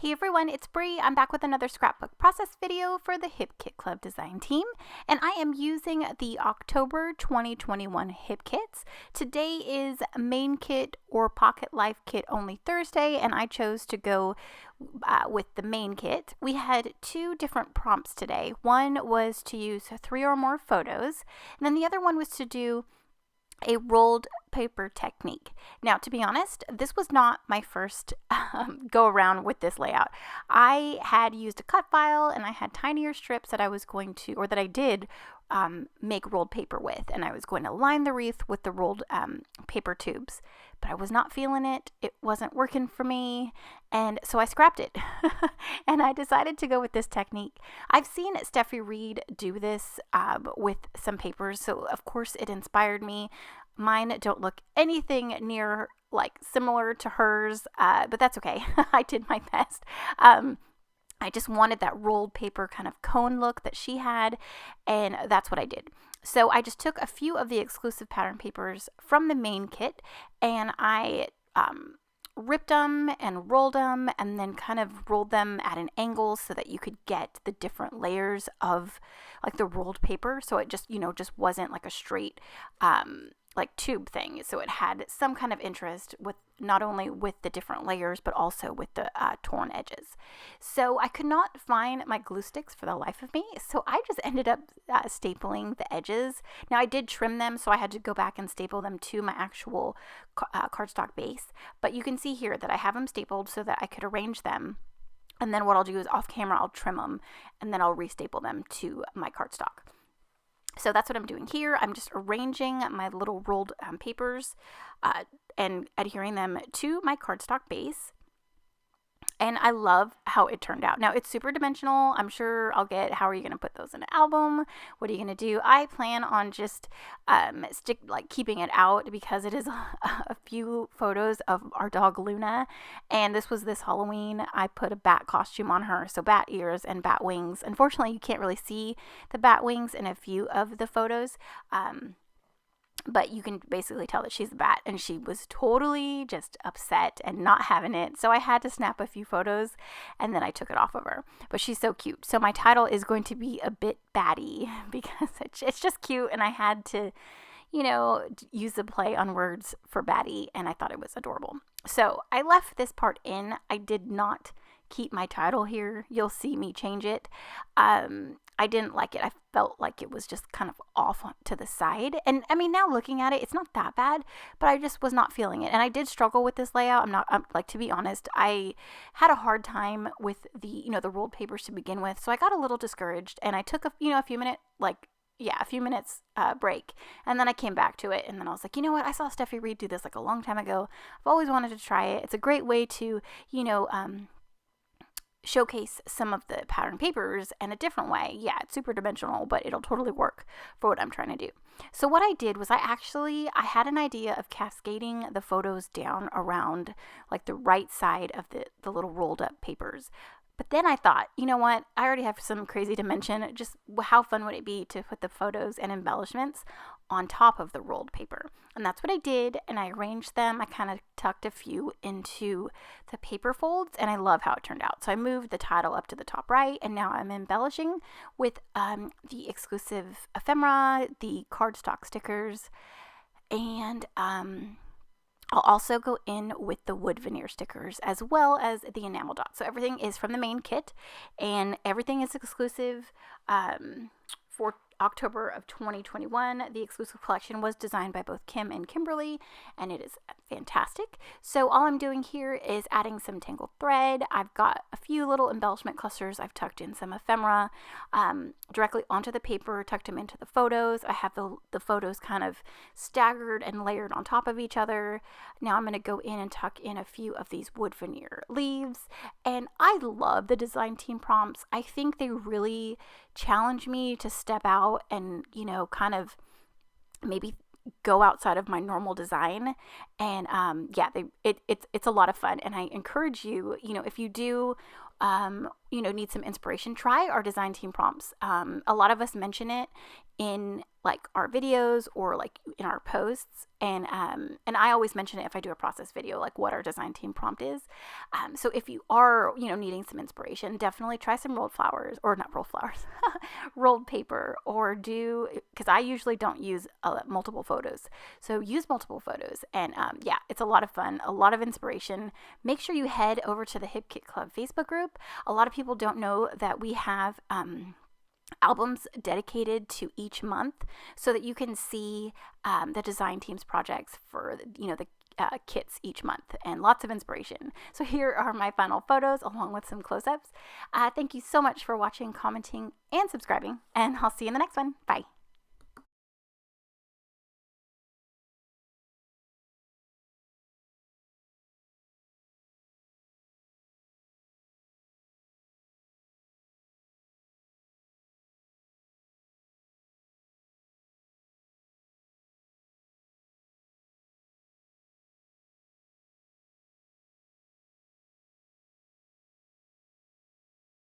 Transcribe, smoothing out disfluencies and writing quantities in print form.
Hey everyone, it's Bree. I'm back with another scrapbook process video for the Hip Kit Club design team, and I am using the October 2021 Hip Kits. Today is main kit or pocket life kit only Thursday, and I chose to go with the main kit. We had two different prompts today. One was to use 3 or more photos, and then the other one was to do a rolled paper technique. Now, to be honest, this was not my first go around with this layout. I had used a cut file and I had tinier strips that I was going to, or that I did make rolled paper with, and I was going to line the wreath with the rolled paper tubes, but I was not feeling it. It wasn't working for me, and so I scrapped it and I decided to go with this technique. I've seen Steffi Reed do this with some papers, so of course it inspired me. Mine don't look anything near like similar to hers, but that's okay. I did my best. I just wanted that rolled paper kind of cone look that she had, and that's what I did. So I just took a few of the exclusive pattern papers from the main kit, and I ripped them and rolled them, and then kind of rolled them at an angle so that you could get the different layers of like the rolled paper. So it just, just wasn't like a straight like tube thing. So it had some kind of interest with not only with the different layers, but also with the torn edges. So I could not find my glue sticks for the life of me. So I just ended up stapling the edges. Now I did trim them, so I had to go back and staple them to my actual cardstock base. But you can see here that I have them stapled so that I could arrange them. And then what I'll do is off camera, I'll trim them and then I'll restaple them to my cardstock. So that's what I'm doing here. I'm just arranging my little rolled papers and adhering them to my cardstock base. And I love how it turned out. Now, it's super dimensional. I'm sure I'll get, how are you going to put those in an album? What are you going to do? I plan on just keeping it out because it is a few photos of our dog Luna. And this was this Halloween. I put a bat costume on her. So bat ears and bat wings. Unfortunately, you can't really see the bat wings in a few of the photos. But you can basically tell that she's a bat, and she was totally just upset and not having it. So I had to snap a few photos, and then I took it off of her. But she's so cute. So my title is going to be a bit batty because it's just cute, and I had to, use the play on words for batty, and I thought it was adorable. So I left this part in. I did not keep my title here. You'll see me change it. I didn't like it. I felt like it was just kind of off to the side. And I mean, now looking at it, it's not that bad, but I just was not feeling it. And I did struggle with this layout. To be honest, I had a hard time with the rolled papers to begin with. So I got a little discouraged, and I took a few minutes break. And then I came back to it, and then I was like, you know what? I saw Steffi Reed do this like a long time ago. I've always wanted to try it. It's a great way to, showcase some of the pattern papers in a different way. Yeah, it's super dimensional, but it'll totally work for what I'm trying to do. So what I did was I had an idea of cascading the photos down around like the right side of the little rolled up papers. But then I thought, you know what? I already have some crazy dimension. Just how fun would it be to put the photos and embellishments on top of the rolled paper? And that's what I did, and I arranged them. I kind of tucked a few into the paper folds, and I love how it turned out. So I moved the title up to the top right, and now I'm embellishing with the exclusive ephemera, the cardstock stickers, and I'll also go in with the wood veneer stickers as well as the enamel dots. So everything is from the main kit, and everything is exclusive for October of 2021. The exclusive collection was designed by both Kim and Kimberly, and it is fantastic. So all I'm doing here is adding some tangled thread. I've got a few little embellishment clusters. I've tucked in some ephemera directly onto the paper, tucked them into the photos. I have the photos kind of staggered and layered on top of each other. Now I'm going to go in and tuck in a few of these wood veneer leaves, and I love the design team prompts. I think they really challenge me to step out and, kind of maybe go outside of my normal design. And yeah, it's a lot of fun. And I encourage you, if you do, need some inspiration, try our design team prompts. A lot of us mention it in like our videos or like in our posts, and I always mention it if I do a process video, like what our design team prompt is. So if you are needing some inspiration, definitely try some rolled flowers, or not rolled flowers, rolled paper, or because I usually don't use multiple photos, so use multiple photos. And yeah, it's a lot of fun, a lot of inspiration. Make sure you head over to the Hip Kit Club Facebook group. A lot of people don't know that we have albums dedicated to each month, so that you can see the design team's projects for the kits each month, and lots of inspiration. So here are my final photos along with some close-ups. Thank you so much for watching, commenting, and subscribing, and I'll see you in the next one. Bye.